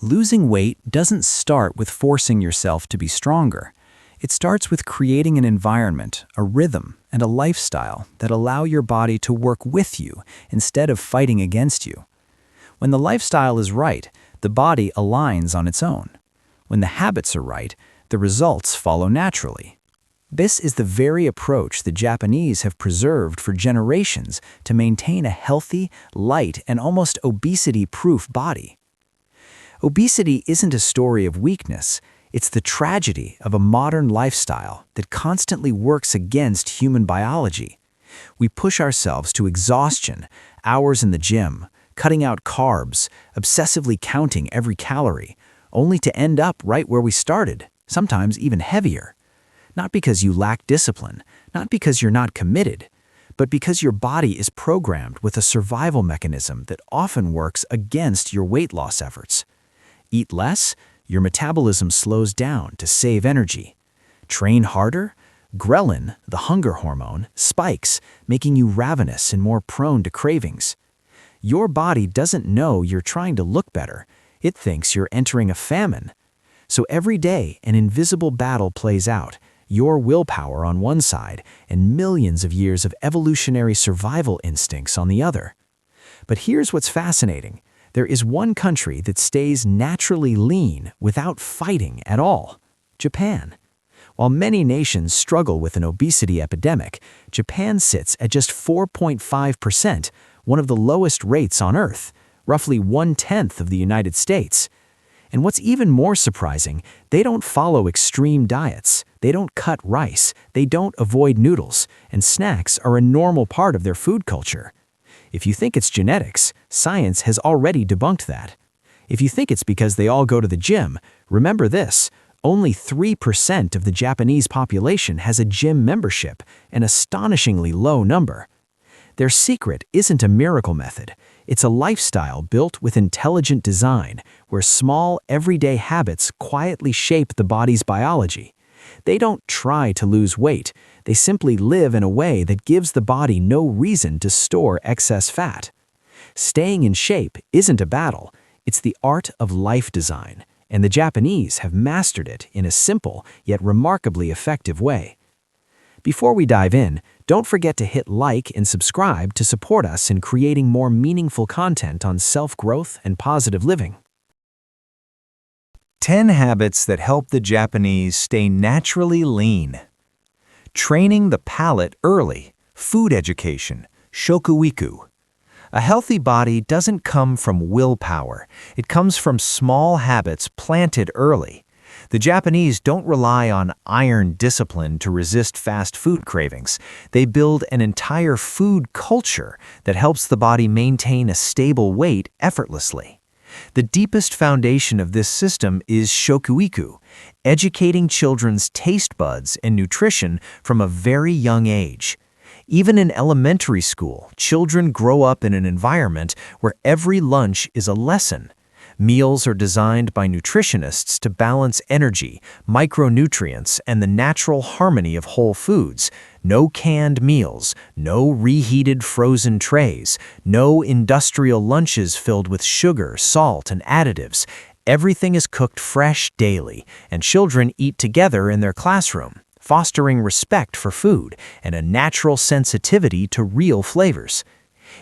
Losing weight doesn't start with forcing yourself to be stronger. It starts with creating an environment, a rhythm, and a lifestyle that allow your body to work with you instead of fighting against you. When the lifestyle is right, the body aligns on its own. When the habits are right, the results follow naturally. This is the very approach the Japanese have preserved for generations to maintain a healthy, light, and almost obesity-proof body. Obesity isn't a story of weakness. It's the tragedy of a modern lifestyle that constantly works against human biology. We push ourselves to exhaustion, hours in the gym, cutting out carbs, obsessively counting every calorie, only to end up right where we started, sometimes even heavier. Not because you lack discipline, not because you're not committed, but because your body is programmed with a survival mechanism that often works against your weight loss efforts. Eat less, your metabolism slows down to save energy. Train harder, ghrelin, the hunger hormone, spikes, making you ravenous and more prone to cravings. Your body doesn't know you're trying to look better. It thinks you're entering a famine. So every day, an invisible battle plays out, your willpower on one side and millions of years of evolutionary survival instincts on the other. But here's what's fascinating. There is one country that stays naturally lean without fighting at all: Japan. While many nations struggle with an obesity epidemic, Japan sits at just 4.5%, one of the lowest rates on Earth, roughly 1/10 of the United States. And what's even more surprising, they don't follow extreme diets. They don't cut rice. They don't avoid noodles. And snacks are a normal part of their food culture. If you think it's genetics, science has already debunked that. If you think it's because they all go to the gym, remember this: only 3% of the Japanese population has a gym membership, an astonishingly low number. Their secret isn't a miracle method. It's a lifestyle built with intelligent design, where small, everyday habits quietly shape the body's biology. They don't try to lose weight. They simply live in a way that gives the body no reason to store excess fat. Staying in shape isn't a battle. It's the art of life design, and the Japanese have mastered it in a simple yet remarkably effective way. Before we dive in, don't forget to hit like and subscribe to support us in creating more meaningful content on self-growth and positive living. 10 habits that help the Japanese stay naturally lean. Training the palate early. Food education. Shokuiku. A healthy body doesn't come from willpower. It comes from small habits planted early. The Japanese don't rely on iron discipline to resist fast food cravings. They build an entire food culture that helps the body maintain a stable weight effortlessly. The deepest foundation of this system is shokuiku, educating children's taste buds and nutrition from a very young age. Even in elementary school, children grow up in an environment where every lunch is a lesson. Meals are designed by nutritionists to balance energy, micronutrients, and the natural harmony of whole foods. No canned meals, no reheated frozen trays, no industrial lunches filled with sugar, salt, and additives. Everything is cooked fresh daily, and children eat together in their classroom, fostering respect for food and a natural sensitivity to real flavors.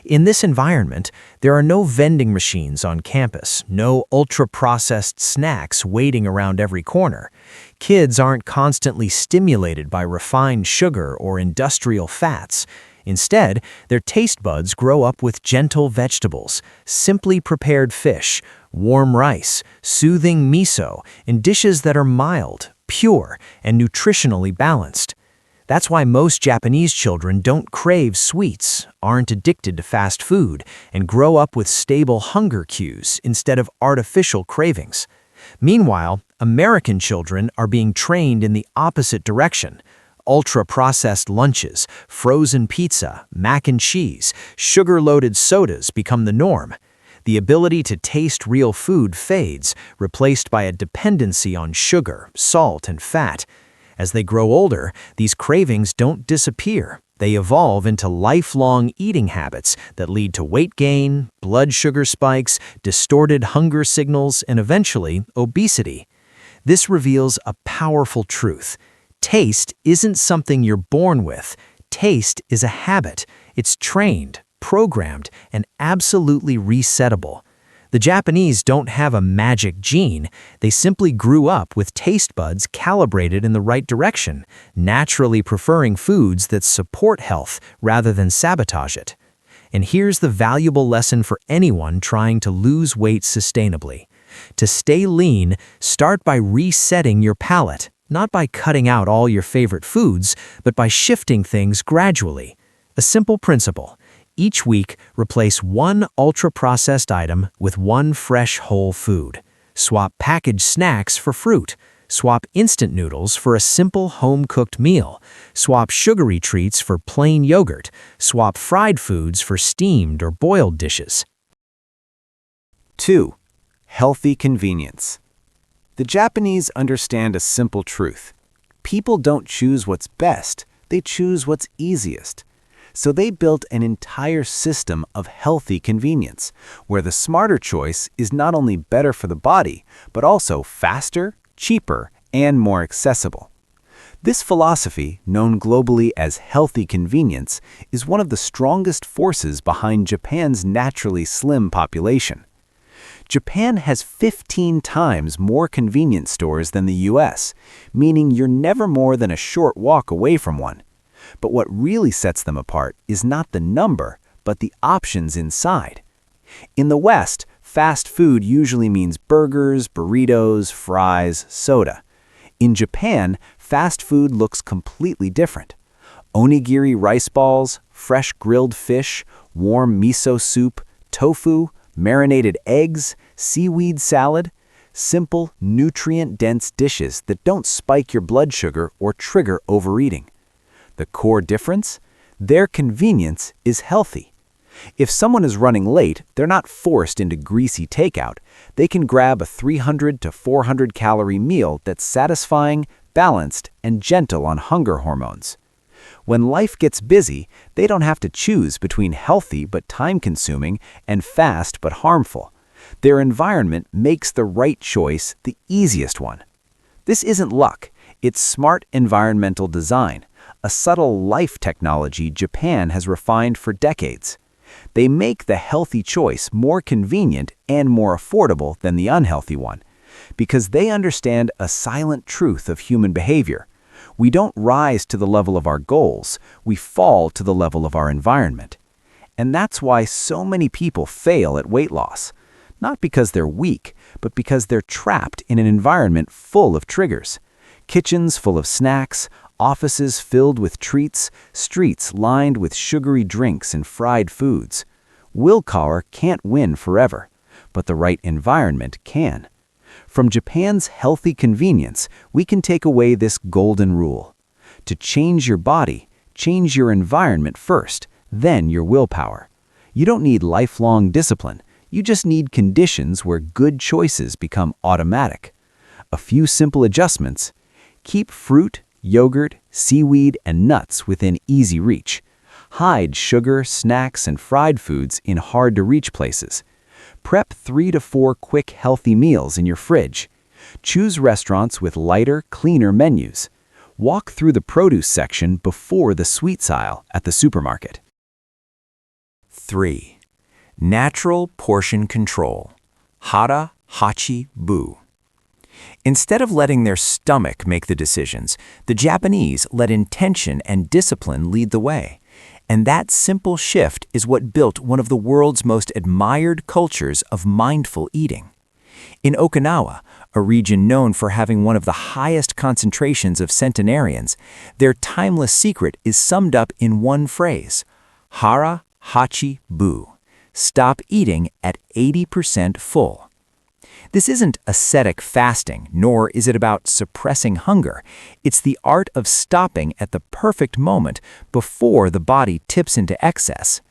In this environment, there are no vending machines on campus, no ultra-processed snacks waiting around every corner. Kids aren't constantly stimulated by refined sugar or industrial fats. Instead, their taste buds grow up with gentle vegetables, simply prepared fish, warm rice, soothing miso, and dishes that are mild, pure, and nutritionally balanced. That's why most Japanese children don't crave sweets, aren't addicted to fast food, and grow up with stable hunger cues instead of artificial cravings. Meanwhile, American children are being trained in the opposite direction. Ultra-processed lunches, frozen pizza, mac and cheese, sugar-loaded sodas become the norm. The ability to taste real food fades, replaced by a dependency on sugar, salt, and fat. As they grow older, these cravings don't disappear. They evolve into lifelong eating habits that lead to weight gain, blood sugar spikes, distorted hunger signals, and eventually obesity. This reveals a powerful truth. Taste isn't something you're born with. Taste is a habit. It's trained, programmed, and absolutely resettable. The Japanese don't have a magic gene. They simply grew up with taste buds calibrated in the right direction, naturally preferring foods that support health rather than sabotage it. And here's the valuable lesson for anyone trying to lose weight sustainably. To stay lean, start by resetting your palate, not by cutting out all your favorite foods, but by shifting things gradually. A simple principle. Each week, replace one ultra-processed item with one fresh whole food. Swap packaged snacks for fruit. Swap instant noodles for a simple home-cooked meal. Swap sugary treats for plain yogurt. Swap fried foods for steamed or boiled dishes. 2. Healthy convenience. The Japanese understand a simple truth. People don't choose what's best, they choose what's easiest. So they built an entire system of healthy convenience, where the smarter choice is not only better for the body, but also faster, cheaper, and more accessible. This philosophy, known globally as healthy convenience, is one of the strongest forces behind Japan's naturally slim population. Japan has 15 times more convenience stores than the US, meaning you're never more than a short walk away from one. But what really sets them apart is not the number, but the options inside. In the West, fast food usually means burgers, burritos, fries, soda. In Japan, fast food looks completely different. Onigiri rice balls, fresh grilled fish, warm miso soup, tofu, marinated eggs, seaweed salad, simple, nutrient-dense dishes that don't spike your blood sugar or trigger overeating. The core difference? Their convenience is healthy. If someone is running late, they're not forced into greasy takeout. They can grab a 300 to 400 calorie meal that's satisfying, balanced, and gentle on hunger hormones. When life gets busy, they don't have to choose between healthy but time-consuming and fast but harmful. Their environment makes the right choice the easiest one. This isn't luck, it's smart environmental design, a subtle life technology Japan has refined for decades. They make the healthy choice more convenient and more affordable than the unhealthy one, because they understand a silent truth of human behavior. We don't rise to the level of our goals, we fall to the level of our environment. And that's why so many people fail at weight loss. Not because they're weak, but because they're trapped in an environment full of triggers. Kitchens full of snacks, offices filled with treats, streets lined with sugary drinks and fried foods. Willpower can't win forever, but the right environment can. From Japan's healthy convenience, we can take away this golden rule. To change your body, change your environment first, then your willpower. You don't need lifelong discipline. You just need conditions where good choices become automatic. A few simple adjustments. Keep fruit, yogurt, seaweed, and nuts within easy reach. Hide sugar, snacks, and fried foods in hard-to-reach places. Prep 3 to 4 quick, healthy meals in your fridge. Choose restaurants with lighter, cleaner menus. Walk through the produce section before the sweets aisle at the supermarket. 3. Natural portion control. Hara, hachi, bu. Instead of letting their stomach make the decisions, the Japanese let intention and discipline lead the way. And that simple shift is what built one of the world's most admired cultures of mindful eating. In Okinawa, a region known for having one of the highest concentrations of centenarians, their timeless secret is summed up in one phrase: hara, hachi, bu. Stop eating at 80% full. This isn't ascetic fasting, nor is it about suppressing hunger. It's the art of stopping at the perfect moment before the body tips into excess.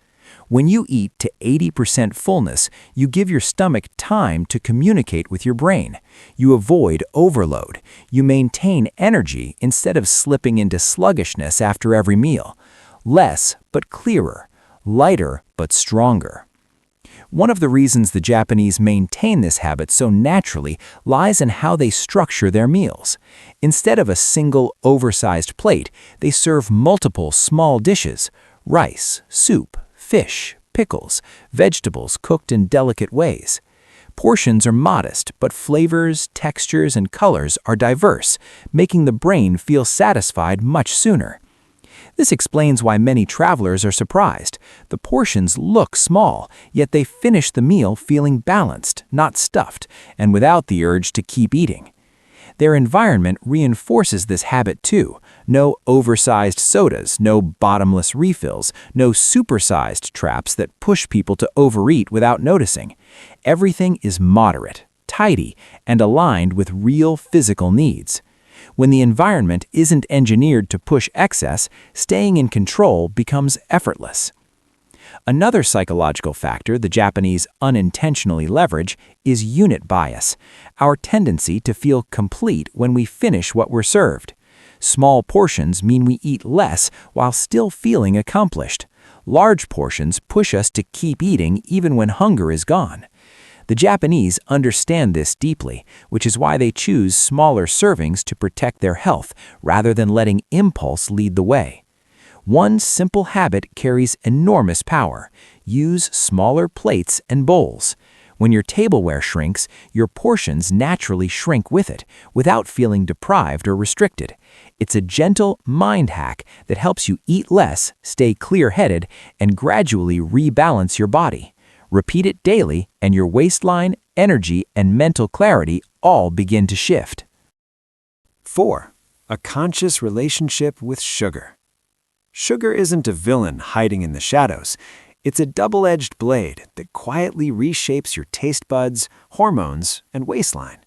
When you eat to 80% fullness, you give your stomach time to communicate with your brain. You avoid overload. You maintain energy instead of slipping into sluggishness after every meal. less but clearer, lighter but stronger. One of the reasons the Japanese maintain this habit so naturally lies in how they structure their meals. Instead of a single, oversized plate, they serve multiple small dishes: rice, soup, fish, pickles, vegetables cooked in delicate ways. Portions are modest, but flavors, textures, and colors are diverse, making the brain feel satisfied much sooner. This explains why many travelers are surprised. The portions look small, yet they finish the meal feeling balanced, not stuffed, and without the urge to keep eating. Their environment reinforces this habit too. No oversized sodas, no bottomless refills, no supersized traps that push people to overeat without noticing. Everything is moderate, tidy, and aligned with real physical needs. When the environment isn't engineered to push excess, staying in control becomes effortless. Another psychological factor the Japanese unintentionally leverage is unit bias, our tendency to feel complete when we finish what we're served. Small portions mean we eat less while still feeling accomplished. Large portions push us to keep eating even when hunger is gone. The Japanese understand this deeply, which is why they choose smaller servings to protect their health rather than letting impulse lead the way. One simple habit carries enormous power: use smaller plates and bowls. When your tableware shrinks, your portions naturally shrink with it, without feeling deprived or restricted. It's a gentle mind hack that helps you eat less, stay clear-headed, and gradually rebalance your body. Repeat it daily, and your waistline, energy, and mental clarity all begin to shift. 4. A conscious relationship with sugar. Sugar isn't a villain hiding in the shadows. It's a double-edged blade that quietly reshapes your taste buds, hormones, and waistline.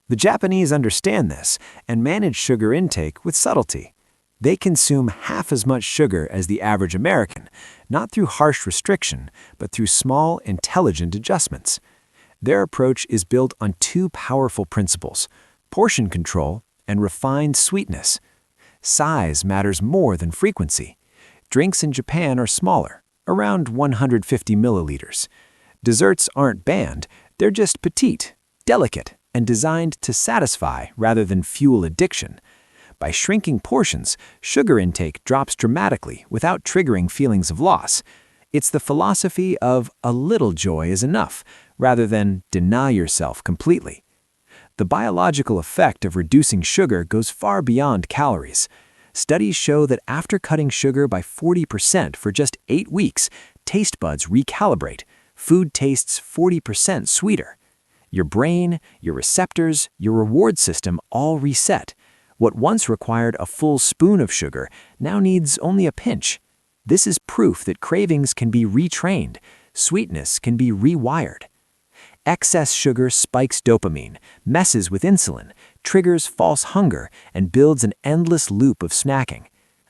The Japanese understand this and manage sugar intake with subtlety. They consume half as much sugar as the average American, not through harsh restriction, but through small, intelligent adjustments. Their approach is built on two powerful principles: portion control and refined sweetness. Size matters more than frequency. Drinks in Japan are smaller, around 150 milliliters. Desserts aren't banned, they're just petite, delicate, and designed to satisfy rather than fuel addiction. By shrinking portions, sugar intake drops dramatically without triggering feelings of loss. It's the philosophy of a little joy is enough, rather than deny yourself completely. The biological effect of reducing sugar goes far beyond calories. Studies show that after cutting sugar by 40% for just 8 weeks, taste buds recalibrate. Food tastes 40% sweeter. Your brain, your receptors, your reward system all reset. What once required a full spoon of sugar now needs only a pinch. This is proof that cravings can be retrained, sweetness can be rewired. Excess sugar spikes dopamine, messes with insulin, triggers false hunger, and builds an endless loop of snacking.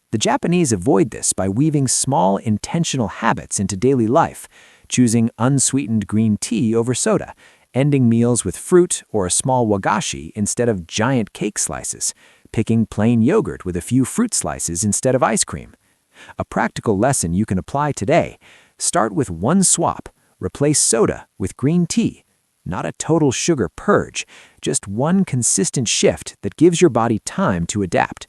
The Japanese avoid this by weaving small, intentional habits into daily life, choosing unsweetened green tea over soda, ending meals with fruit or a small wagashi instead of giant cake slices, picking plain yogurt with a few fruit slices instead of ice cream. A practical lesson you can apply today: start with one swap. Replace soda with green tea. Not a total sugar purge, just one consistent shift that gives your body time to adapt.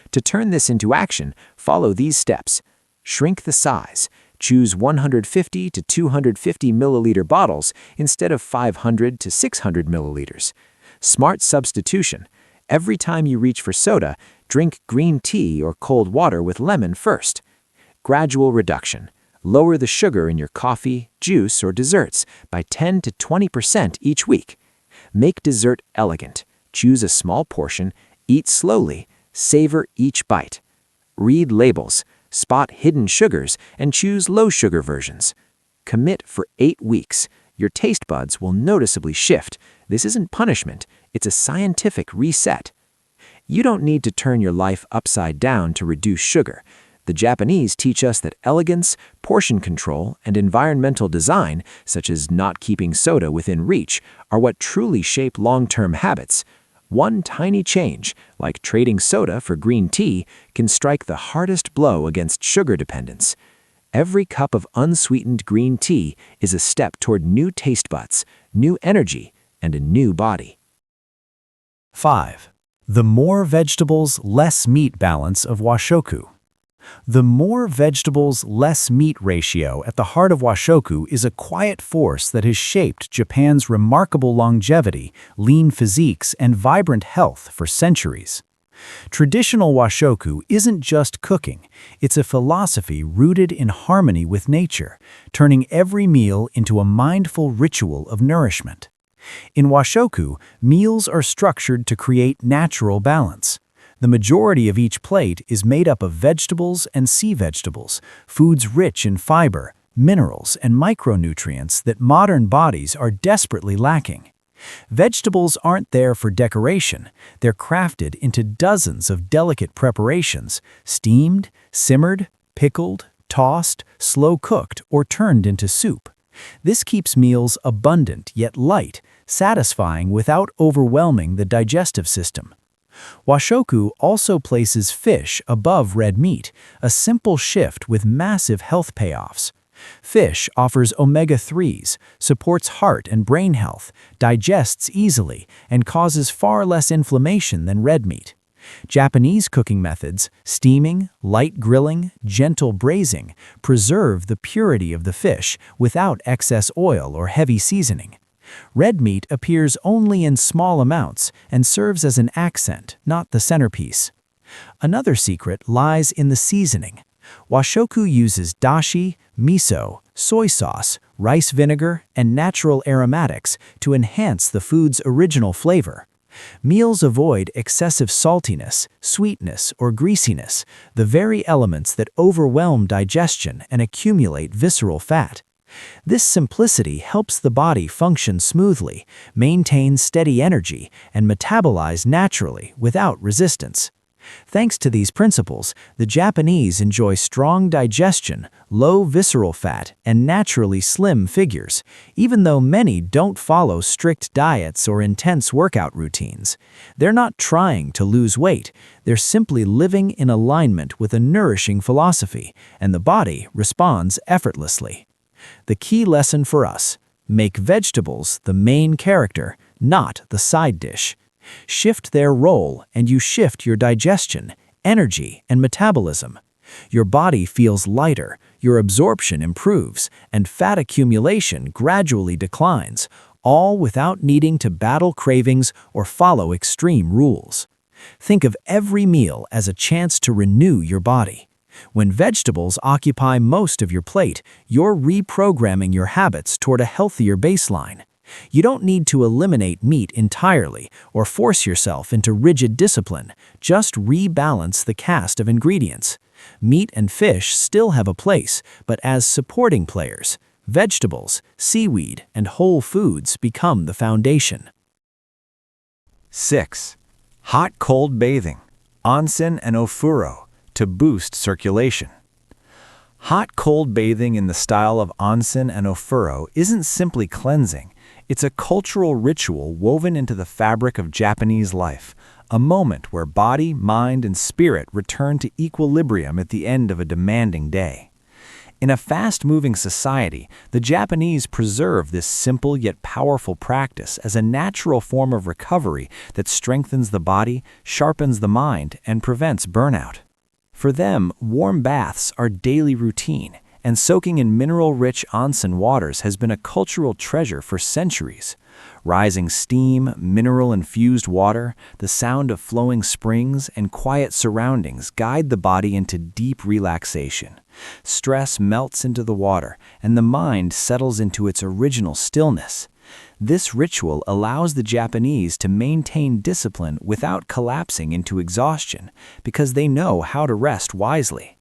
To turn this into action, follow these steps. Shrink the size. Choose 150 to 250 milliliter bottles instead of 500 to 600 milliliters. Smart substitution. Every time you reach for soda, drink green tea or cold water with lemon first. Gradual reduction. Lower the sugar in your coffee, juice, or desserts by 10 to 20% each week. Make dessert elegant. Choose a small portion, eat slowly, savor each bite. Read labels, spot hidden sugars, and choose low-sugar versions. Commit for 8 weeks. Your taste buds will noticeably shift. This isn't punishment, it's a scientific reset. You don't need to turn your life upside down to reduce sugar. The Japanese teach us that elegance, portion control, and environmental design, such as not keeping soda within reach, are what truly shape long-term habits. One tiny change, like trading soda for green tea, can strike the hardest blow against sugar dependence. Every cup of unsweetened green tea is a step toward new taste buds, new energy, and a new body. 5. The more vegetables, less meat balance of Washoku. The more vegetables, less meat ratio at the heart of Washoku is a quiet force that has shaped Japan's remarkable longevity, lean physiques, and vibrant health for centuries. Traditional Washoku isn't just cooking, it's a philosophy rooted in harmony with nature, turning every meal into a mindful ritual of nourishment. In Washoku, meals are structured to create natural balance. The majority of each plate is made up of vegetables and sea vegetables, foods rich in fiber, minerals, and micronutrients that modern bodies are desperately lacking. Vegetables aren't there for decoration, they're crafted into dozens of delicate preparations, steamed, simmered, pickled, tossed, slow-cooked, or turned into soup. This keeps meals abundant yet light, satisfying without overwhelming the digestive system. Washoku also places fish above red meat, a simple shift with massive health payoffs. Fish offers omega-3s, supports heart and brain health, digests easily, and causes far less inflammation than red meat. Japanese cooking methods, steaming, light grilling, gentle braising, preserve the purity of the fish without excess oil or heavy seasoning. Red meat appears only in small amounts and serves as an accent, not the centerpiece. Another secret lies in the seasoning. Washoku uses dashi, miso, soy sauce, rice vinegar, and natural aromatics to enhance the food's original flavor. Meals avoid excessive saltiness, sweetness, or greasiness, the very elements that overwhelm digestion and accumulate visceral fat. This simplicity helps the body function smoothly, maintain steady energy, and metabolize naturally without resistance. Thanks to these principles, the Japanese enjoy strong digestion, low visceral fat, and naturally slim figures, even though many don't follow strict diets or intense workout routines. They're not trying to lose weight, they're simply living in alignment with a nourishing philosophy, and the body responds effortlessly. The key lesson for us: make vegetables the main character, not the side dish. Shift their role and you shift your digestion, energy, and metabolism. Your body feels lighter, your absorption improves, and fat accumulation gradually declines, all without needing to battle cravings or follow extreme rules. Think of every meal as a chance to renew your body. When vegetables occupy most of your plate, you're reprogramming your habits toward a healthier baseline. You don't need to eliminate meat entirely or force yourself into rigid discipline, just rebalance the cast of ingredients. Meat and fish still have a place, but as supporting players, vegetables, seaweed, and whole foods become the foundation. 6. Hot-cold bathing, onsen and ofuro, to boost circulation. Hot-cold bathing in the style of onsen and ofuro isn't simply cleansing, it's a cultural ritual woven into the fabric of Japanese life, a moment where body, mind, and spirit return to equilibrium at the end of a demanding day. In a fast-moving society, the Japanese preserve this simple yet powerful practice as a natural form of recovery that strengthens the body, sharpens the mind, and prevents burnout. For them, warm baths are daily routine, and soaking in mineral-rich onsen waters has been a cultural treasure for centuries. Rising steam, mineral-infused water, the sound of flowing springs, and quiet surroundings guide the body into deep relaxation. Stress melts into the water, and the mind settles into its original stillness. This ritual allows the Japanese to maintain discipline without collapsing into exhaustion because they know how to rest wisely.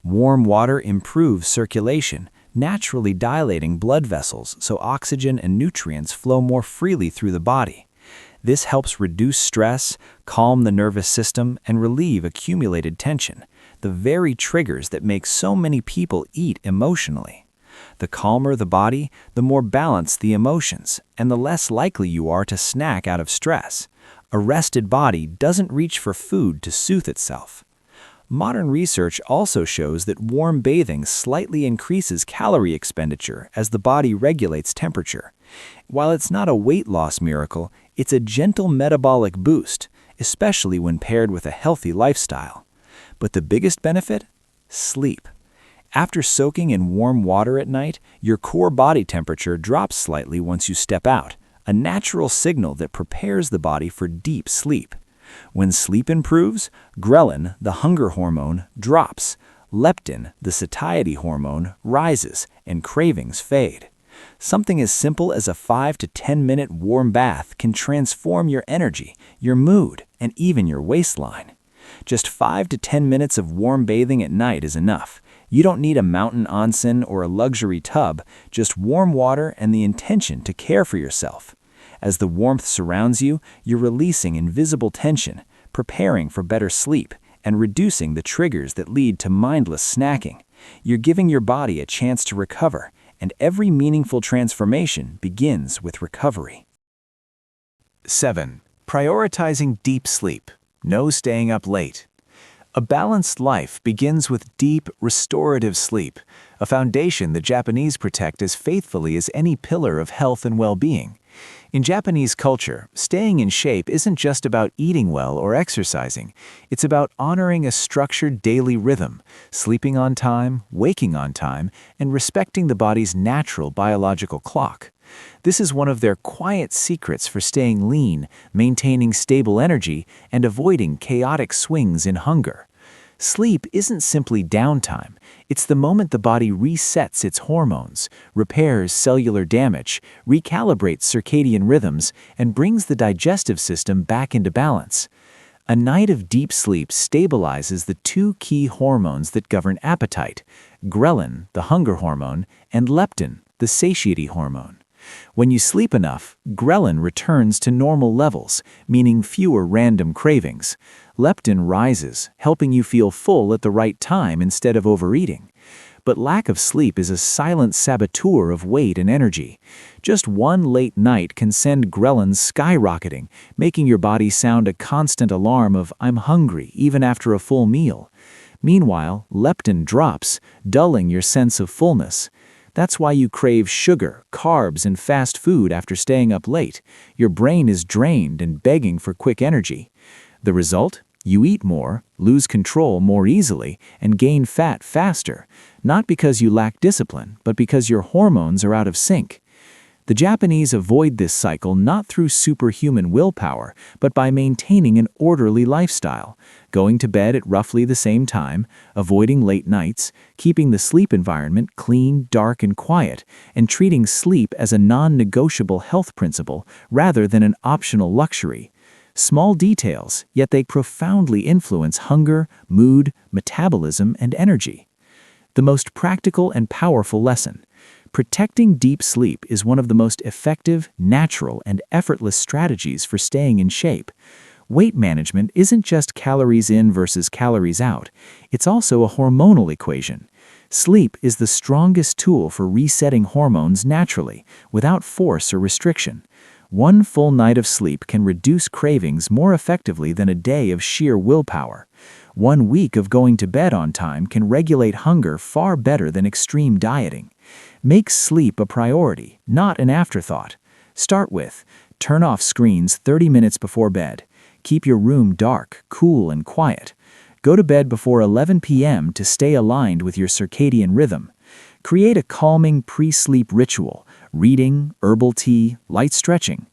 Warm water improves circulation, naturally dilating blood vessels so oxygen and nutrients flow more freely through the body. This helps reduce stress, calm the nervous system, and relieve accumulated tension, the very triggers that make so many people eat emotionally. The calmer the body, the more balanced the emotions, and the less likely you are to snack out of stress. A rested body doesn't reach for food to soothe itself. Modern research also shows that warm bathing slightly increases calorie expenditure as the body regulates temperature. While it's not a weight loss miracle, it's a gentle metabolic boost, especially when paired with a healthy lifestyle. But the biggest benefit? Sleep. After soaking in warm water at night, your core body temperature drops slightly once you step out, a natural signal that prepares the body for deep sleep. When sleep improves, ghrelin, the hunger hormone, drops. Leptin, the satiety hormone, rises, and cravings fade. Something as simple as a 5 to 10 minute warm bath can transform your energy, your mood, and even your waistline. Just 5 to 10 minutes of warm bathing at night is enough. You don't need a mountain onsen or a luxury tub, just warm water and the intention to care for yourself. As the warmth surrounds you, you're releasing invisible tension, preparing for better sleep, and reducing the triggers that lead to mindless snacking. You're giving your body a chance to recover, and every meaningful transformation begins with recovery. 7. Prioritizing deep sleep. No staying up late. A balanced life begins with deep, restorative sleep, a foundation the Japanese protect as faithfully as any pillar of health and well-being. In Japanese culture, staying in shape isn't just about eating well or exercising. It's about honoring a structured daily rhythm, sleeping on time, waking on time, and respecting the body's natural biological clock. This is one of their quiet secrets for staying lean, maintaining stable energy, and avoiding chaotic swings in hunger. Sleep isn't simply downtime. It's the moment the body resets its hormones, repairs cellular damage, recalibrates circadian rhythms, and brings the digestive system back into balance. A night of deep sleep stabilizes the two key hormones that govern appetite: ghrelin, the hunger hormone, and leptin, the satiety hormone. When you sleep enough, ghrelin returns to normal levels, meaning fewer random cravings. Leptin rises, helping you feel full at the right time instead of overeating. But lack of sleep is a silent saboteur of weight and energy. Just one late night can send ghrelin skyrocketing, making your body sound a constant alarm of "I'm hungry" even after a full meal. Meanwhile, leptin drops, dulling your sense of fullness. That's why you crave sugar, carbs, and fast food after staying up late. Your brain is drained and begging for quick energy. The result? You eat more, lose control more easily, and gain fat faster, not because you lack discipline, but because your hormones are out of sync. The Japanese avoid this cycle not through superhuman willpower, but by maintaining an orderly lifestyle, going to bed at roughly the same time, avoiding late nights, keeping the sleep environment clean, dark, and quiet, and treating sleep as a non-negotiable health principle rather than an optional luxury. Small details, yet they profoundly influence hunger, mood, metabolism, and energy. The most practical and powerful lesson: protecting deep sleep is one of the most effective, natural, and effortless strategies for staying in shape. Weight management isn't just calories in versus calories out. It's also a hormonal equation. Sleep is the strongest tool for resetting hormones naturally, without force or restriction. One full night of sleep can reduce cravings more effectively than a day of sheer willpower. 1 week of going to bed on time can regulate hunger far better than extreme dieting. Make sleep a priority, not an afterthought. Start with: turn off screens 30 minutes before bed. Keep your room dark, cool, and quiet. Go to bed before 11 p.m. to stay aligned with your circadian rhythm. Create a calming pre-sleep ritual: reading, herbal tea, light stretching.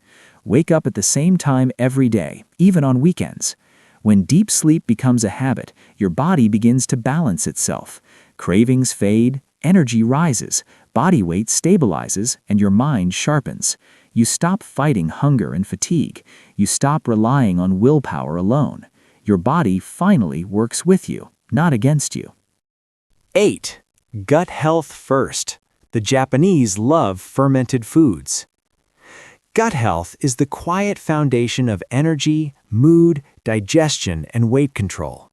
Wake up at the same time every day, even on weekends. When deep sleep becomes a habit, your body begins to balance itself. Cravings fade, energy rises, body weight stabilizes, and your mind sharpens. You stop fighting hunger and fatigue. You stop relying on willpower alone. Your body finally works with you, not against you. 8. Gut health first. The Japanese love fermented foods. Gut health is the quiet foundation of energy, mood, digestion, and weight control.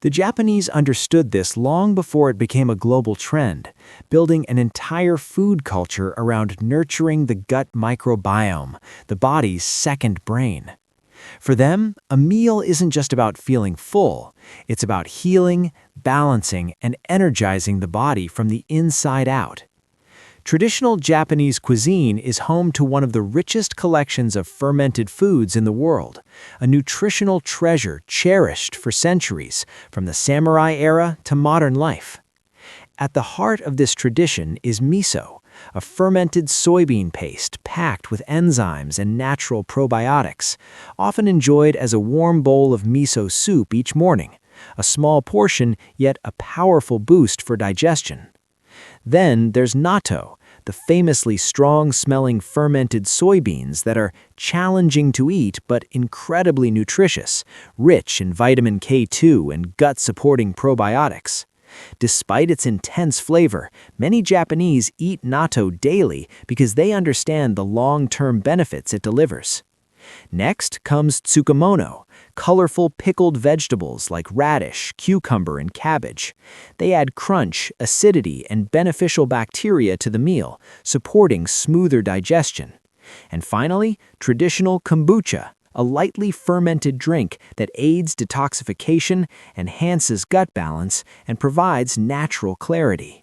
The Japanese understood this long before it became a global trend, building an entire food culture around nurturing the gut microbiome, the body's second brain. For them, a meal isn't just about feeling full, it's about healing, balancing, and energizing the body from the inside out. Traditional Japanese cuisine is home to one of the richest collections of fermented foods in the world, a nutritional treasure cherished for centuries, from the samurai era to modern life. At the heart of this tradition is miso, a fermented soybean paste packed with enzymes and natural probiotics, often enjoyed as a warm bowl of miso soup each morning, a small portion yet a powerful boost for digestion. Then there's natto, the famously strong-smelling fermented soybeans that are challenging to eat but incredibly nutritious, rich in vitamin K2 and gut-supporting probiotics. Despite its intense flavor, many Japanese eat natto daily because they understand the long-term benefits it delivers. Next comes tsukemono, colorful pickled vegetables like radish, cucumber, and cabbage. They add crunch, acidity, and beneficial bacteria to the meal, supporting smoother digestion. And finally, traditional kombucha, a lightly fermented drink that aids detoxification, enhances gut balance, and provides natural clarity.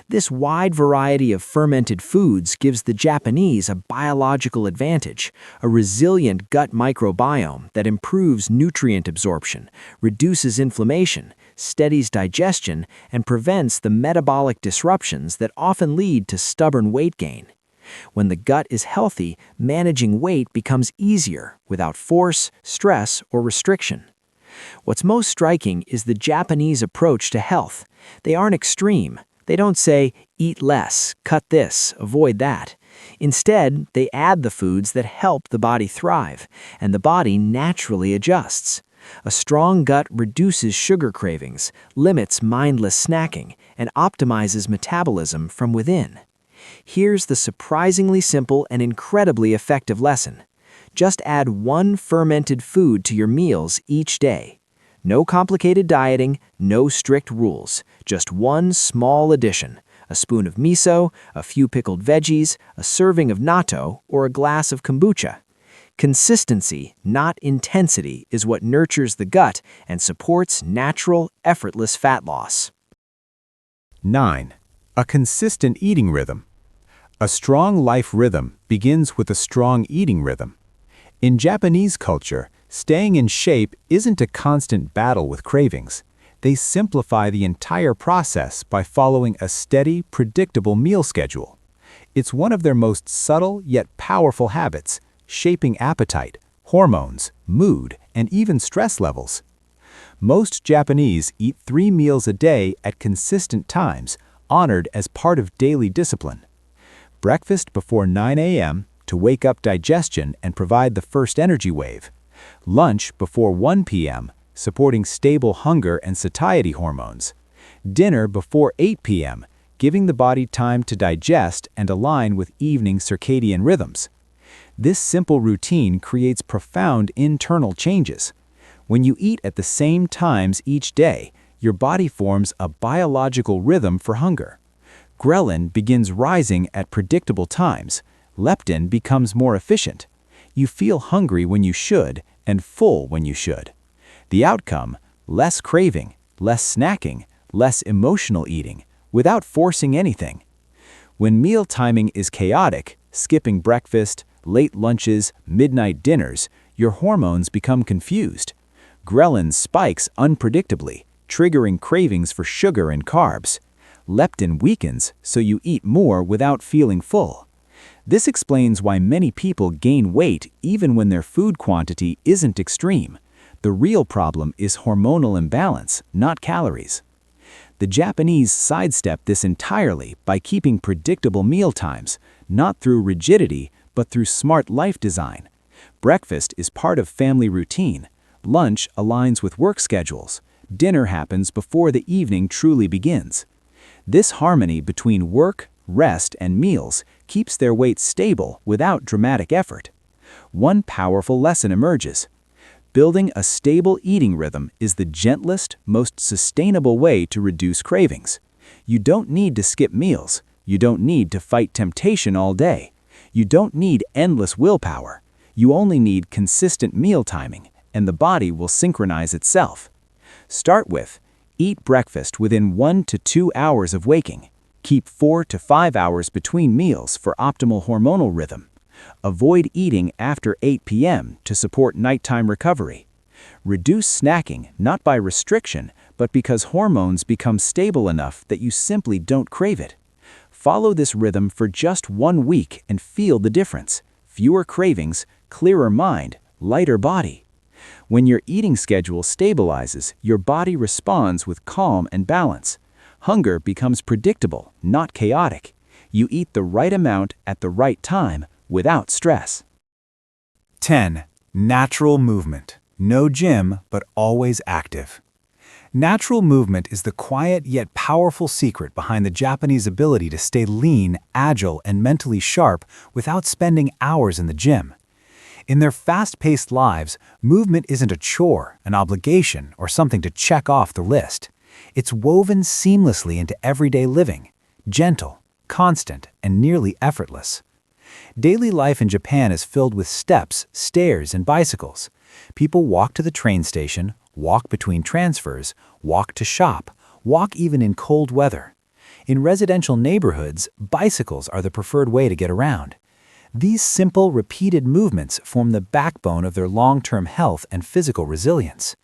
This wide variety of fermented foods gives the Japanese a biological advantage, a resilient gut microbiome that improves nutrient absorption, reduces inflammation, steadies digestion, and prevents the metabolic disruptions that often lead to stubborn weight gain. When the gut is healthy, managing weight becomes easier without force, stress, or restriction. What's most striking is the Japanese approach to health. They aren't extreme. They don't say, eat less, cut this, avoid that. Instead, they add the foods that help the body thrive, and the body naturally adjusts. A strong gut reduces sugar cravings, limits mindless snacking, and optimizes metabolism from within. Here's the surprisingly simple and incredibly effective lesson. Just add one fermented food to your meals each day. No complicated dieting, no strict rules, just one small addition: a spoon of miso, a few pickled veggies, a serving of natto, or a glass of kombucha. Consistency, not intensity, is what nurtures the gut and supports natural, effortless fat loss. 9. A consistent eating rhythm. A strong life rhythm begins with a strong eating rhythm. In Japanese culture, staying in shape isn't a constant battle with cravings. They simplify the entire process by following a steady, predictable meal schedule. It's one of their most subtle yet powerful habits, shaping appetite, hormones, mood, and even stress levels. Most Japanese eat 3 meals a day at consistent times, honored as part of daily discipline. Breakfast before 9 a.m. to wake up digestion and provide the first energy wave. Lunch before 1 p.m., supporting stable hunger and satiety hormones. Dinner before 8 p.m., giving the body time to digest and align with evening circadian rhythms. This simple routine creates profound internal changes. When you eat at the same times each day, your body forms a biological rhythm for hunger. Ghrelin begins rising at predictable times. Leptin becomes more efficient. You feel hungry when you should and full when you should. The outcome: less craving, less snacking, less emotional eating, without forcing anything. When meal timing is chaotic, skipping breakfast, late lunches, midnight dinners, your hormones become confused. Ghrelin spikes unpredictably, triggering cravings for sugar and carbs. Leptin weakens, so you eat more without feeling full. This explains why many people gain weight even when their food quantity isn't extreme. The real problem is hormonal imbalance, not calories. The Japanese sidestep this entirely by keeping predictable meal times, not through rigidity, but through smart life design. Breakfast is part of family routine. Lunch aligns with work schedules. Dinner happens before the evening truly begins. This harmony between work, rest, and meals keeps their weight stable without dramatic effort. One powerful lesson emerges. Building a stable eating rhythm is the gentlest, most sustainable way to reduce cravings. You don't need to skip meals. You don't need to fight temptation all day. You don't need endless willpower. You only need consistent meal timing, and the body will synchronize itself. Start with: eat breakfast within 1 to 2 hours of waking. Keep 4 to 5 hours between meals for optimal hormonal rhythm. Avoid eating after 8 p.m. to support nighttime recovery. Reduce snacking not by restriction, but because hormones become stable enough that you simply don't crave it. Follow this rhythm for just 1 week and feel the difference. Fewer cravings, clearer mind, lighter body. When your eating schedule stabilizes, your body responds with calm and balance. Hunger becomes predictable, not chaotic. You eat the right amount at the right time without stress. 10. Natural movement. No gym, but always active. Natural movement is the quiet yet powerful secret behind the Japanese ability to stay lean, agile, and mentally sharp without spending hours in the gym. In their fast-paced lives, movement isn't a chore, an obligation, or something to check off the list. It's woven seamlessly into everyday living, gentle, constant, and nearly effortless. Daily life in Japan is filled with steps, stairs, and bicycles. People walk to the train station, walk between transfers, walk to shop, walk even in cold weather. In residential neighborhoods, bicycles are the preferred way to get around. These simple, repeated movements form the backbone of their long-term health and physical resilience.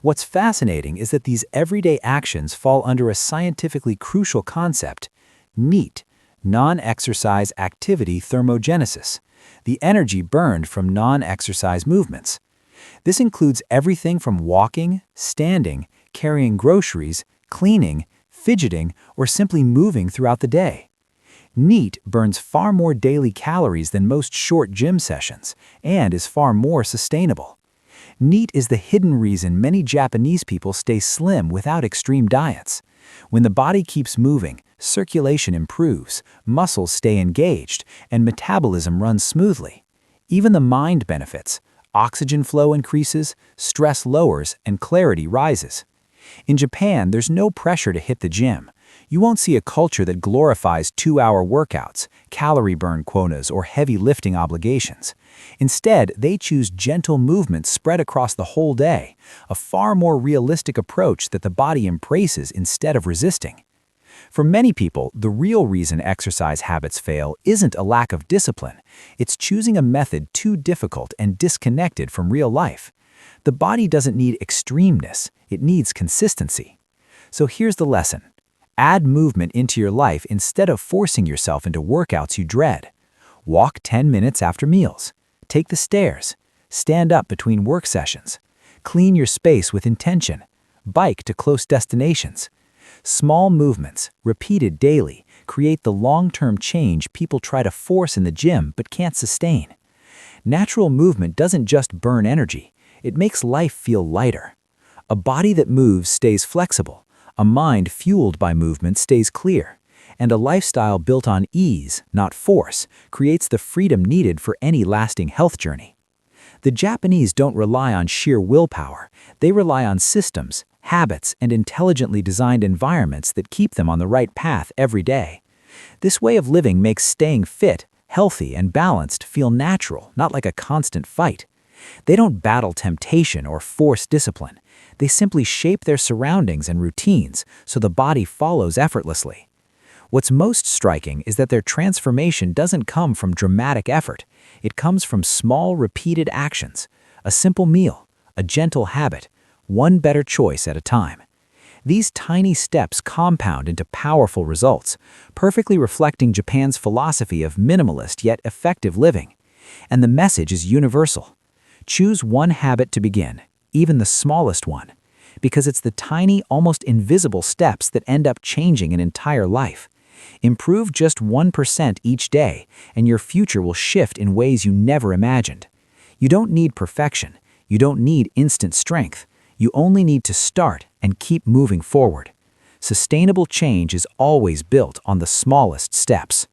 What's fascinating is that these everyday actions fall under a scientifically crucial concept: NEAT, non-exercise activity thermogenesis, the energy burned from non-exercise movements. This includes everything from walking, standing, carrying groceries, cleaning, fidgeting, or simply moving throughout the day. NEAT burns far more daily calories than most short gym sessions and is far more sustainable. NEAT is the hidden reason many Japanese people stay slim without extreme diets. When the body keeps moving, circulation improves, muscles stay engaged, and metabolism runs smoothly. Even the mind benefits. Oxygen flow increases, stress lowers, and clarity rises. In Japan, there's no pressure to hit the gym. You won't see a culture that glorifies 2-hour workouts, calorie burn quotas, or heavy lifting obligations. Instead, they choose gentle movements spread across the whole day, a far more realistic approach that the body embraces instead of resisting. For many people, the real reason exercise habits fail isn't a lack of discipline. It's choosing a method too difficult and disconnected from real life. The body doesn't need extremeness, it needs consistency. So here's the lesson. Add movement into your life instead of forcing yourself into workouts you dread. Walk 10 minutes after meals. Take the stairs. Stand up between work sessions. Clean your space with intention. Bike to close destinations. Small movements, repeated daily, create the long-term change people try to force in the gym but can't sustain. Natural movement doesn't just burn energy, it makes life feel lighter. A body that moves stays flexible, a mind fueled by movement stays clear, and a lifestyle built on ease, not force, creates the freedom needed for any lasting health journey. The Japanese don't rely on sheer willpower, they rely on systems, habits, and intelligently designed environments that keep them on the right path every day. This way of living makes staying fit, healthy, and balanced feel natural, not like a constant fight. They don't battle temptation or force discipline. They simply shape their surroundings and routines so the body follows effortlessly. What's most striking is that their transformation doesn't come from dramatic effort. It comes from small, repeated actions, a simple meal, a gentle habit, one better choice at a time. These tiny steps compound into powerful results, perfectly reflecting Japan's philosophy of minimalist yet effective living. And the message is universal. Choose one habit to begin, even the smallest one, because it's the tiny, almost invisible steps that end up changing an entire life. Improve just 1% each day, and your future will shift in ways you never imagined. You don't need perfection. You don't need instant strength. You only need to start and keep moving forward. Sustainable change is always built on the smallest steps.